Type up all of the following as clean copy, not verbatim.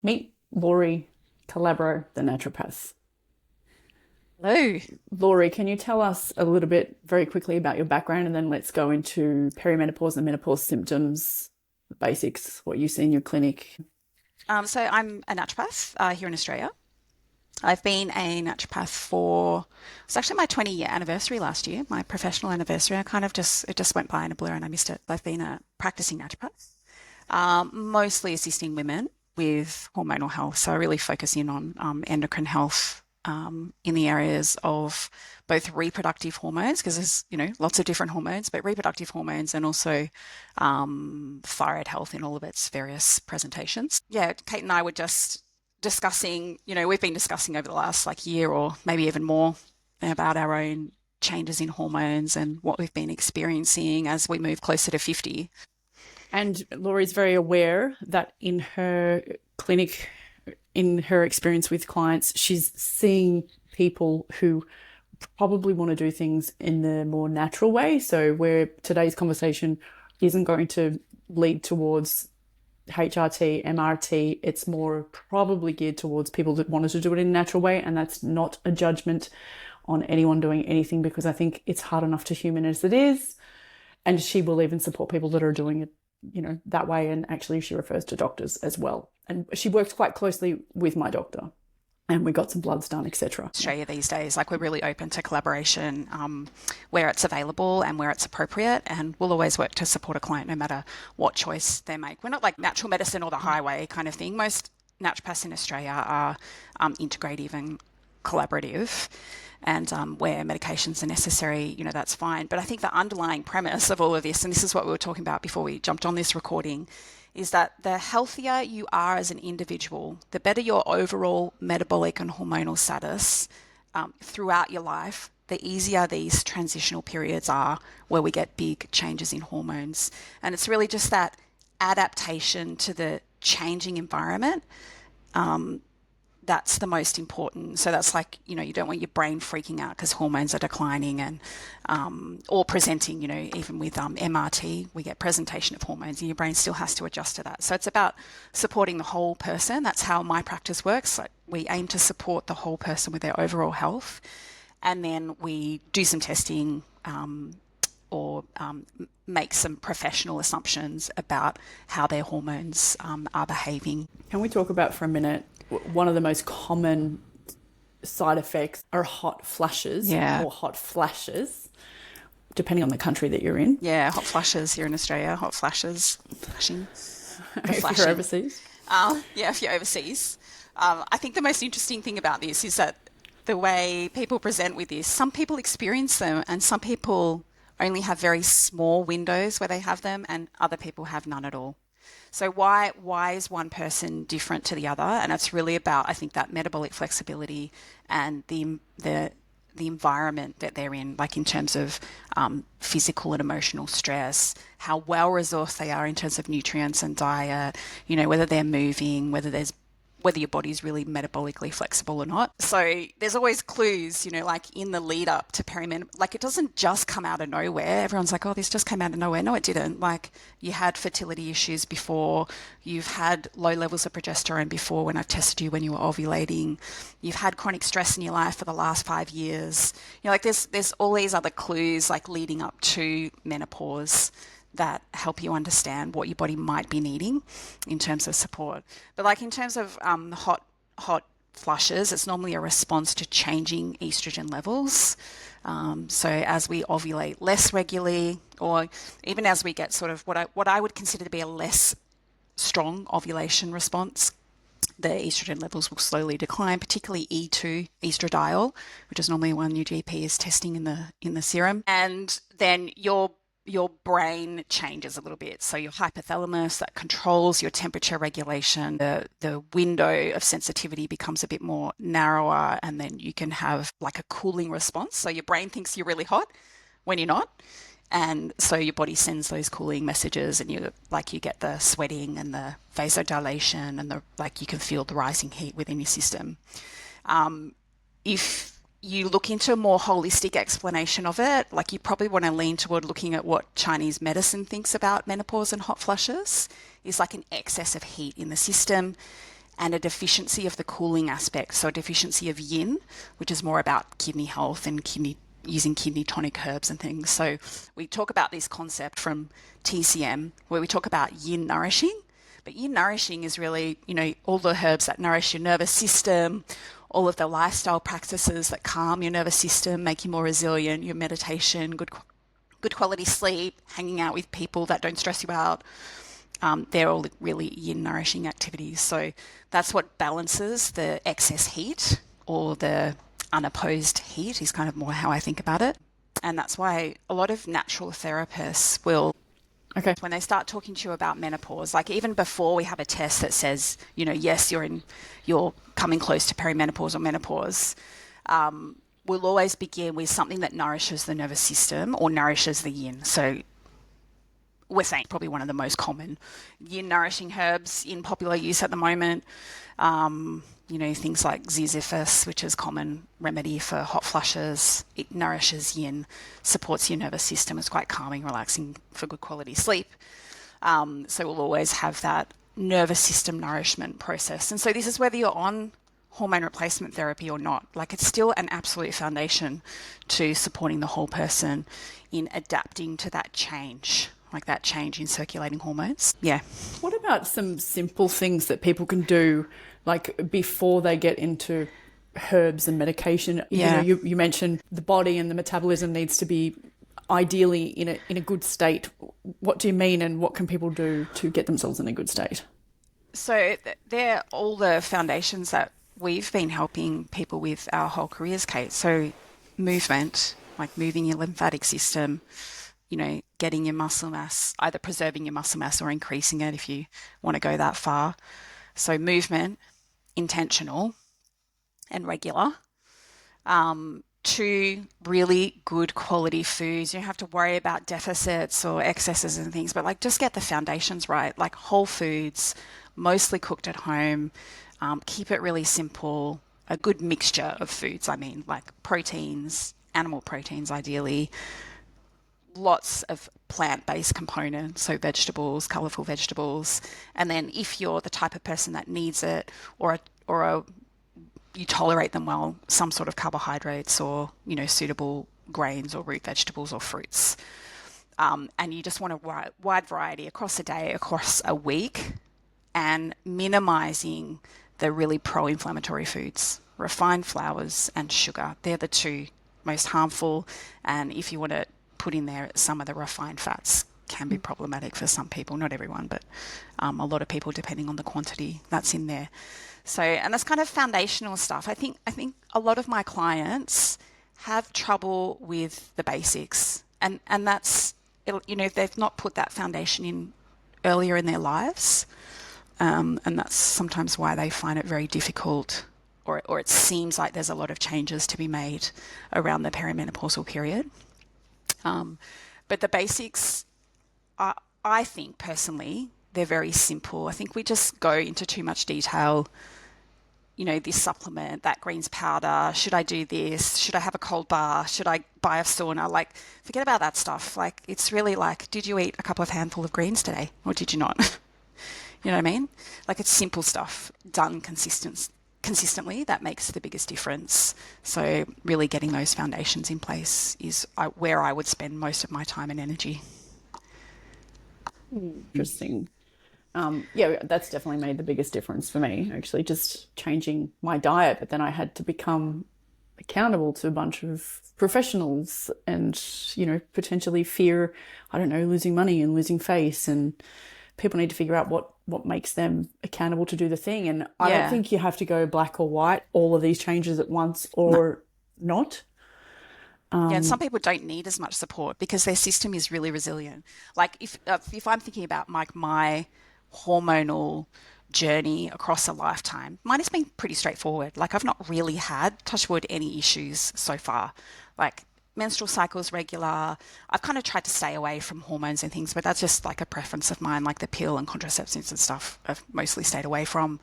Meet Lawrey Calabro, the naturopath. Hello. Lawrey, can you tell us a little bit very quickly about your background and then let's go into perimenopause and menopause symptoms, the basics, what you see in your clinic? So I'm a naturopath here in Australia. I've been a naturopath for it's actually my 20-year anniversary last year, my professional anniversary. It just went by in a blur and I missed it. I've been a practicing naturopath, mostly assisting women with hormonal health. So I really focus in on endocrine health in the areas of both reproductive hormones, because there's lots of different hormones, but reproductive hormones and also thyroid health in all of its various presentations. Yeah, Kate and I were just discussing, we've been discussing over the last like year or maybe even more about our own changes in hormones and what we've been experiencing as we move closer to 50. And Laurie's very aware that in her clinic, in her experience with clients, she's seeing people who probably want to do things in the more natural way. So where today's conversation isn't going to lead towards HRT, MRT, it's more probably geared towards people that wanted to do it in a natural way. And that's not a judgment on anyone doing anything, because I think it's hard enough to human as it is. And she will even support people that are doing it, that way. And actually she refers to doctors as well. And she works quite closely with my doctor and we got some bloods done, etc. Australia these days, like we're really open to collaboration where it's available and where it's appropriate, and we'll always work to support a client no matter what choice they make. We're not like natural medicine or the highway kind of thing. Most naturopaths in Australia are integrative and collaborative, and where medications are necessary, that's fine. But I think the underlying premise of all of this, and this is what we were talking about before we jumped on this recording, is that the healthier you are as an individual, the better your overall metabolic and hormonal status throughout your life, the easier these transitional periods are where we get big changes in hormones. And it's really just that adaptation to the changing environment that's the most important. So that's like, you don't want your brain freaking out because hormones are declining and or presenting, even with MRT, we get presentation of hormones and your brain still has to adjust to that. So it's about supporting the whole person. That's how my practice works. Like we aim to support the whole person with their overall health. And then we do some testing or make some professional assumptions about how their hormones are behaving. Can we talk about for a minute, one of the most common side effects are hot flushes or hot flashes, depending on the country that you're in. Yeah, hot flushes here in Australia, hot flashes, flashing. If you're overseas. If you're overseas. I think the most interesting thing about this is that the way people present with this, some people experience them and some people only have very small windows where they have them and other people have none at all. So why is one person different to the other? And it's really about, I think, that metabolic flexibility and the environment that they're in, like in terms of physical and emotional stress, how well resourced they are in terms of nutrients and diet, whether they're moving, whether your body's really metabolically flexible or not. So there's always clues, like in the lead up to perimenopause. Like it doesn't just come out of nowhere. Everyone's like, oh, this just came out of nowhere. No, it didn't. Like you had fertility issues before. You've had low levels of progesterone before when I've tested you when you were ovulating. You've had chronic stress in your life for the last 5 years. Like there's all these other clues like leading up to menopause that help you understand what your body might be needing in terms of support. But like in terms of hot flushes, it's normally a response to changing estrogen levels. So as we ovulate less regularly, or even as we get sort of what I would consider to be a less strong ovulation response, the estrogen levels will slowly decline, particularly E2, estradiol, which is normally one your GP is testing in the serum. And then your brain changes a little bit. So your hypothalamus that controls your temperature regulation, the window of sensitivity becomes a bit more narrower, and then you can have like a cooling response. So your brain thinks you're really hot when you're not. And so your body sends those cooling messages and you get the sweating and the vasodilation and you can feel the rising heat within your system. If you look into a more holistic explanation of it, like you probably want to lean toward looking at what Chinese medicine thinks about menopause and hot flushes, is like an excess of heat in the system. and a deficiency of the cooling aspect. So a deficiency of yin, which is more about kidney health and using kidney tonic herbs and things. So we talk about this concept from TCM where we talk about yin nourishing. But yin nourishing is really, all the herbs that nourish your nervous system, all of the lifestyle practices that calm your nervous system, make you more resilient, your meditation, good quality sleep, hanging out with people that don't stress you out. They're all really yin nourishing activities. So that's what balances the excess heat or the unopposed heat is kind of more how I think about it. And that's why a lot of natural therapists will, Okay. when they start talking to you about menopause, like even before we have a test that says, yes, you're coming close to perimenopause or menopause, we'll always begin with something that nourishes the nervous system or nourishes the yin. So we're saying probably one of the most common yin nourishing herbs in popular use at the moment. Things like ziziphus, which is common remedy for hot flushes. It nourishes yin, supports your nervous system. It's quite calming, relaxing for good quality sleep. So we'll always have that nervous system nourishment process. And so this is whether you're on hormone replacement therapy or not. Like it's still an absolute foundation to supporting the whole person in adapting to that change, like that change in circulating hormones. Yeah. What about some simple things that people can do, like before they get into herbs and medication? Yeah. You mentioned the body and the metabolism needs to be ideally in a good state. What do you mean, and what can people do to get themselves in a good state? So they're all the foundations that we've been helping people with our whole careers, Kate. So movement, like moving your lymphatic system, getting your muscle mass, either preserving your muscle mass or increasing it if you want to go that far. So movement, intentional and regular. 2 really good quality foods. You don't have to worry about deficits or excesses and things, but like just get the foundations right, like whole foods, mostly cooked at home. Keep it really simple, a good mixture of foods. I mean, like proteins, animal proteins ideally, lots of plant-based components, so vegetables, colourful vegetables. And then if you're the type of person that needs it or you tolerate them well, some sort of carbohydrates or, suitable grains or root vegetables or fruits. And you just want a wide variety across a day, across a week, and minimising the really pro-inflammatory foods, refined flours and sugar. They're the 2 most harmful. And if you want to put in there some of the refined fats, can be problematic for some people, not everyone, but a lot of people, depending on the quantity that's in there. So, and that's kind of foundational stuff. I think a lot of my clients have trouble with the basics, and that's, they've not put that foundation in earlier in their lives, and that's sometimes why they find it very difficult, or it seems like there's a lot of changes to be made around the perimenopausal period. But the basics, I think personally, they're very simple. I think we just go into too much detail. This supplement, that greens powder, should I do this? Should I have a cold bath? Should I buy a sauna? Like, forget about that stuff. Like, it's really like, did you eat a couple of handful of greens today or did you not? You know what I mean? Like, it's simple stuff done consistently that makes the biggest difference. So really getting those foundations in place is where I would spend most of my time and energy. Interesting. Yeah, that's definitely made the biggest difference for me, actually, just changing my diet. But then I had to become accountable to a bunch of professionals and, potentially fear, I don't know, losing money and losing face. And people need to figure out what makes them accountable to do the thing. And I don't think you have to go black or white, all of these changes at once or not. And some people don't need as much support because their system is really resilient. Like if I'm thinking about my hormonal journey across a lifetime, mine has been pretty straightforward. Like I've not really had, touch wood, any issues so far. Like menstrual cycles regular. I've kind of tried to stay away from hormones and things, but that's just like a preference of mine. Like the pill and contraceptives and stuff I've mostly stayed away from.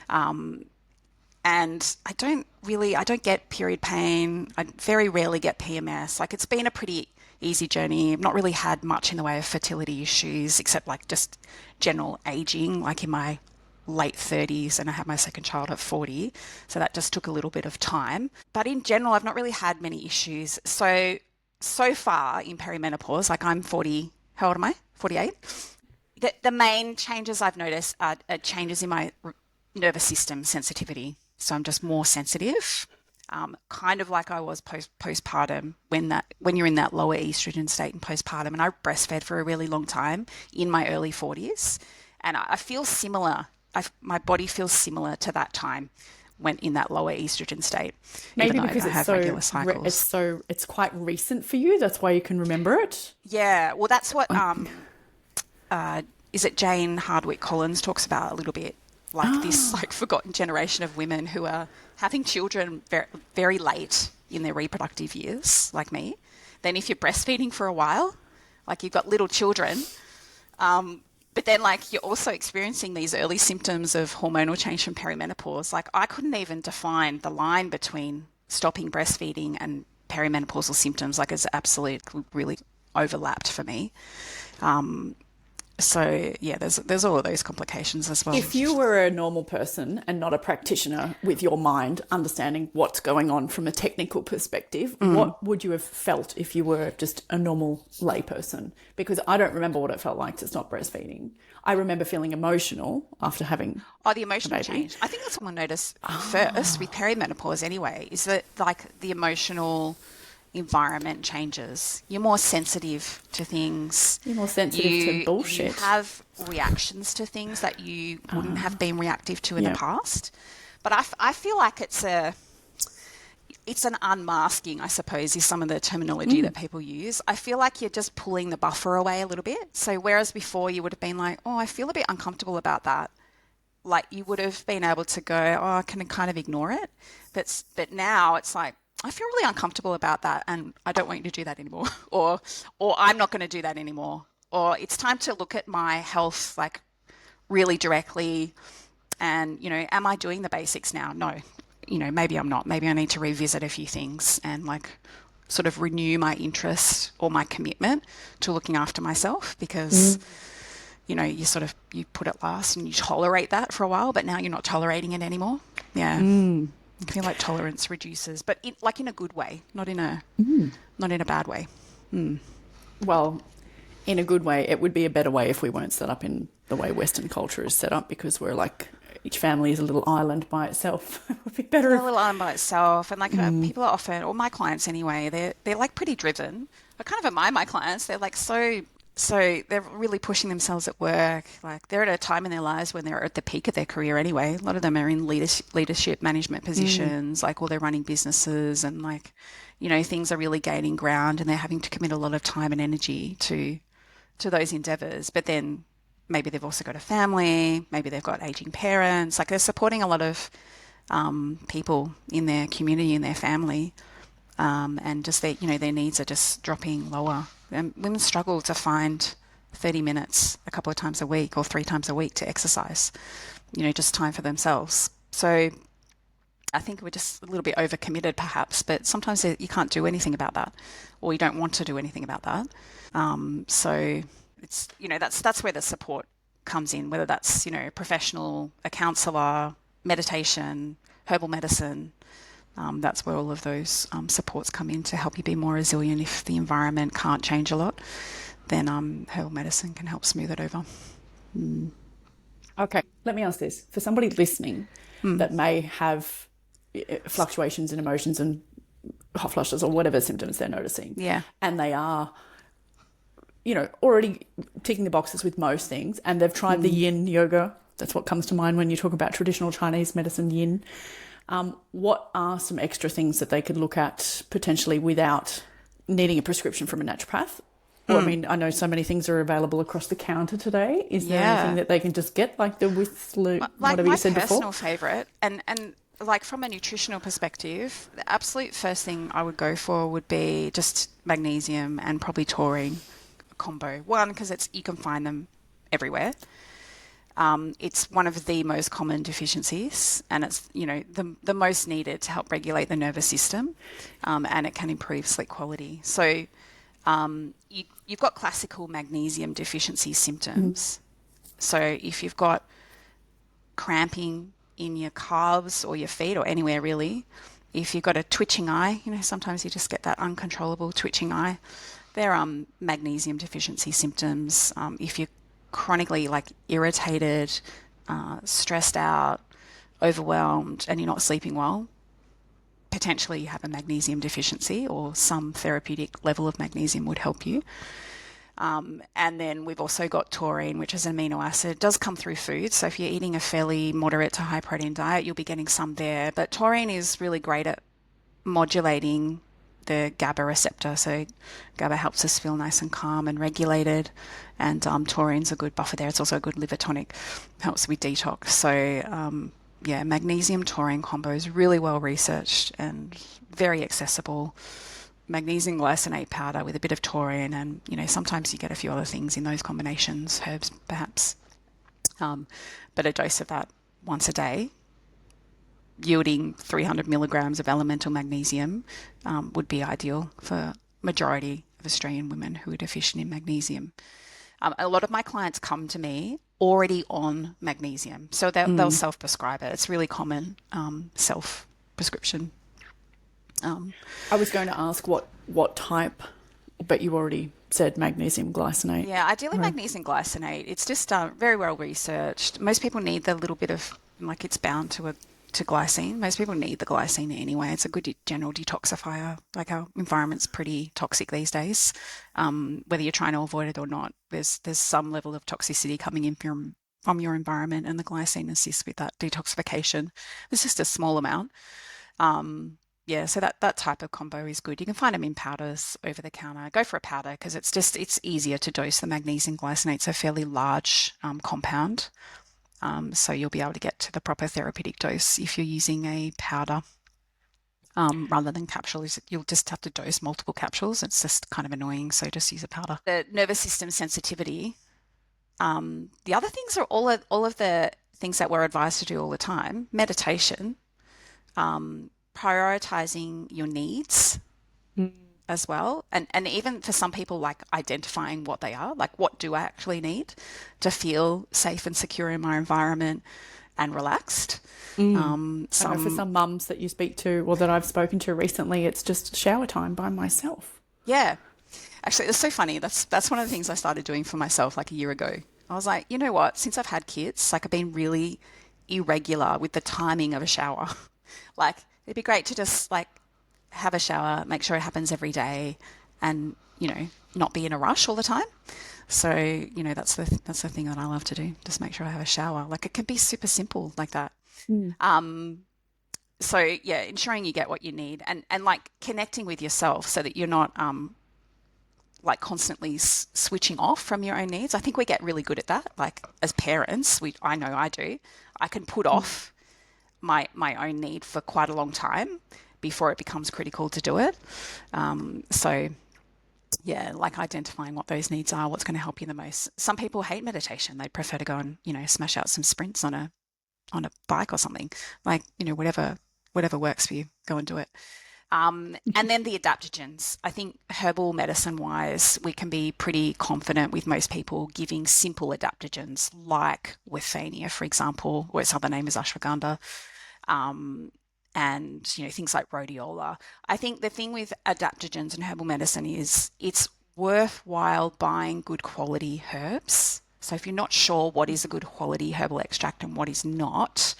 And I don't get period pain. I very rarely get PMS. Like it's been a pretty easy journey. I've not really had much in the way of fertility issues, except like just general aging, like in my late 30s and I had my second child at 40. So that just took a little bit of time. But in general, I've not really had many issues. So far in perimenopause, like I'm 40, how old am I? 48. The main changes I've noticed are changes in my nervous system sensitivity. So I'm just more sensitive, kind of like I was postpartum when you're in that lower estrogen state in postpartum. And I breastfed for a really long time in my early 40s, and I feel similar. My body feels similar to that time when in that lower estrogen state. Maybe even though because I it's have regular cycles. it's quite recent for you. That's why you can remember it. Yeah, well, that's what is it Jane Hardwick Collins talks about a little bit, like this like forgotten generation of women who are having children very, very late in their reproductive years, like me. Then if you're breastfeeding for a while, like you've got little children, but then like you're also experiencing these early symptoms of hormonal change from perimenopause. Like I couldn't even define the line between stopping breastfeeding and perimenopausal symptoms. Like it's absolutely really overlapped for me. So yeah, there's all of those complications as well. If you were a normal person and not a practitioner with your mind understanding what's going on from a technical perspective, what would you have felt if you were just a normal layperson? Because I don't remember what it felt like to stop breastfeeding. I remember feeling emotional after having the emotional change. I think that's what I noticed first with perimenopause anyway, is that like the emotional environment changes. You're more sensitive to things. You're more sensitive to bullshit. You have reactions to things that you wouldn't have been reactive to in the past. But I feel like it's an unmasking, I suppose, is some of the terminology that people use. I feel like you're just pulling the buffer away a little bit. So whereas before you would have been like, oh, I feel a bit uncomfortable about that, like you would have been able to go, oh, I can kind of ignore it. But now it's like, I feel really uncomfortable about that and I don't want you to do that anymore. or I'm not going to do that anymore. Or it's time to look at my health like really directly and, you know, am I doing the basics now? No. You know, maybe I'm not. Maybe I need to revisit a few things and like sort of renew my interest or my commitment to looking after myself because, you know, you put it last and you tolerate that for a while, but now you're not tolerating it anymore. Yeah. I feel like tolerance reduces, but in a good way, not in a bad way. Well, in a good way, it would be a better way if we weren't set up in the way Western culture is set up, because we're like each family is a little island by itself. It would be better. A little island by itself, and like people are often, or my clients anyway, they're like pretty driven. I kind of admire my clients. They're like so they're really pushing themselves at work. Like they're at a time in their lives when they're at the peak of their career anyway. A lot of them are in leadership management positions, like, or they're running businesses and like, you know, things are really gaining ground and they're having to commit a lot of time and energy to those endeavors. But then maybe they've also got a family, maybe they've got aging parents. Like they're supporting a lot of people in their community, in their family. And just their needs are just dropping lower. And women struggle to find 30 minutes a couple of times a week or 3 times a week to exercise, you know, just time for themselves. So I think we're just a little bit overcommitted perhaps, but sometimes you can't do anything about that, or you don't want to do anything about that. So it's, you know, that's where the support comes in, whether that's, you know, professional, a counsellor, meditation, herbal medicine. That's where all of those supports come in to help you be more resilient. If the environment can't change a lot, then herbal medicine can help smooth it over. Okay, let me ask this. For somebody listening that may have fluctuations in emotions and hot flushes or whatever symptoms they're noticing, and they are, you know, already ticking the boxes with most things, and they've tried the yin yoga. That's what comes to mind when you talk about traditional Chinese medicine, yin. What are some extra things that they could look at potentially without needing a prescription from a naturopath? Or, I mean, I know so many things are available across the counter today. Is there anything that they can just get, like the whatever you said before? My personal favourite, and like from a nutritional perspective, the absolute first thing I would go for would be just magnesium and probably taurine combo. One, because you can find them everywhere. It's one of the most common deficiencies, and it's, you know, the most needed to help regulate the nervous system, and it can improve sleep quality. So you've got classical magnesium deficiency symptoms. So if you've got cramping in your calves or your feet or anywhere really, if you've got a twitching eye, sometimes you just get that uncontrollable twitching eye. They're magnesium deficiency symptoms. If you're chronically like irritated, stressed out, overwhelmed, and you're not sleeping well, potentially you have a magnesium deficiency, or some therapeutic level of magnesium would help you. And then we've also got taurine, which is an amino acid. It does come through food. So if you're eating a fairly moderate to high protein diet, you'll be getting some there. But taurine is really great at modulating the GABA receptor. So GABA helps us feel nice and calm and regulated. And taurine's a good buffer there. It's also a good liver tonic, helps with detox. So yeah, magnesium taurine combo is really well researched and very accessible. Magnesium glycinate powder with a bit of taurine, and sometimes you get a few other things in those combinations, herbs perhaps, but a dose of that once a day, yielding 300 milligrams of elemental magnesium, would be ideal for majority of Australian women who are deficient in magnesium. A lot of my clients come to me already on magnesium, so they'll self-prescribe it. It's really common self-prescription. I was going to ask what type, but you already said magnesium glycinate. Yeah, ideally magnesium glycinate. It's just very well researched. Most people need the little bit of, like, it's bound to glycine. Most people need the glycine anyway. It's a good general detoxifier. Like, our environment's pretty toxic these days. Whether you're trying to avoid it or not, there's some level of toxicity coming in from your environment, and the glycine assists with that detoxification. It's just a small amount. Yeah, so that type of combo is good. You can find them in powders over the counter. Go for a powder because it's easier to dose. The magnesium glycinate's a fairly large compound, so you'll be able to get to the proper therapeutic dose if you're using a powder rather than capsules. You'll just have to dose multiple capsules. It's just kind of annoying, so just use a powder. The nervous system sensitivity. The other things are all of the things that we're advised to do all the time. Meditation. Prioritizing your needs as well. And even for some people, like identifying what they are, like what do I actually need to feel safe and secure in my environment and relaxed. I know for some mums that you speak to or that I've spoken to recently, it's just shower time by myself. Yeah. Actually, it's so funny. That's one of the things I started doing for myself like a year ago. I was like, you know what? Since I've had kids, like I've been really irregular with the timing of a shower. Like, it'd be great to just like have a shower, make sure it happens every day, and not be in a rush all the time. So that's the thing that I love to do. Just make sure I have a shower. Like, it can be super simple like that. So yeah, ensuring you get what you need, and like connecting with yourself so that you're not like constantly switching off from your own needs. I think we get really good at that. Like as parents, I know I do. I can put off my own need for quite a long time before it becomes critical to do it. So yeah, like identifying what those needs are, what's going to help you the most. Some people hate meditation. They prefer to go and, smash out some sprints on a bike or something. Like, whatever works for you, go and do it. And then the adaptogens. I think herbal medicine wise, we can be pretty confident with most people giving simple adaptogens like withania, for example, or its other name is ashwagandha, and things like rhodiola. I think the thing with adaptogens and herbal medicine is it's worthwhile buying good quality herbs. So if you're not sure what is a good quality herbal extract and what is not,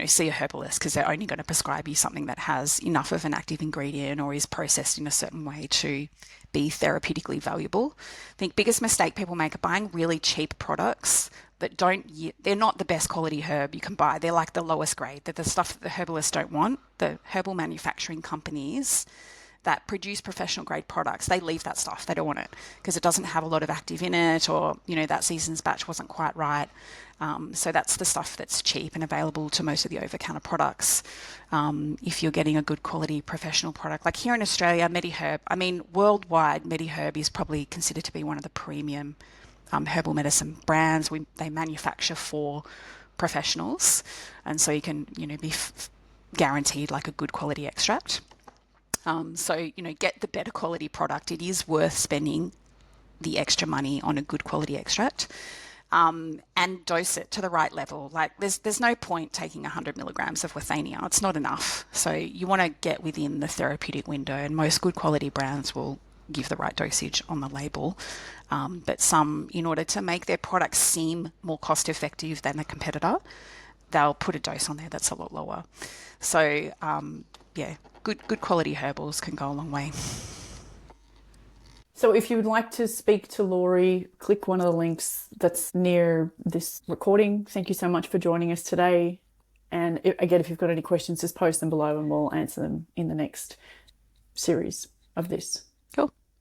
see a herbalist, because they're only going to prescribe you something that has enough of an active ingredient or is processed in a certain way to be therapeutically valuable. I think biggest mistake people make are buying really cheap products that they're not the best quality herb you can buy. They're like the lowest grade. They're the stuff that the herbalists don't want. The herbal manufacturing companies that produce professional grade products, they leave that stuff. They don't want it because it doesn't have a lot of active in it, or, that season's batch wasn't quite right. So that's the stuff that's cheap and available to most of the over-counter products. If you're getting a good quality professional product, like here in Australia, MediHerb, worldwide, MediHerb is probably considered to be one of the premium herbal medicine brands. They manufacture for professionals, and so you can, be guaranteed like a good quality extract. So, get the better quality product. It is worth spending the extra money on a good quality extract. and dose it to the right level. Like there's no point taking 100 milligrams of withania. It's not enough. So you want to get within the therapeutic window, and most good quality brands will give the right dosage on the label. But some, in order to make their products seem more cost effective than a competitor, they'll put a dose on there that's a lot lower. So yeah, good quality herbals can go a long way. So if you would like to speak to Lawrey, click one of the links that's near this recording. Thank you so much for joining us today. And again, if you've got any questions, just post them below and we'll answer them in the next series of this.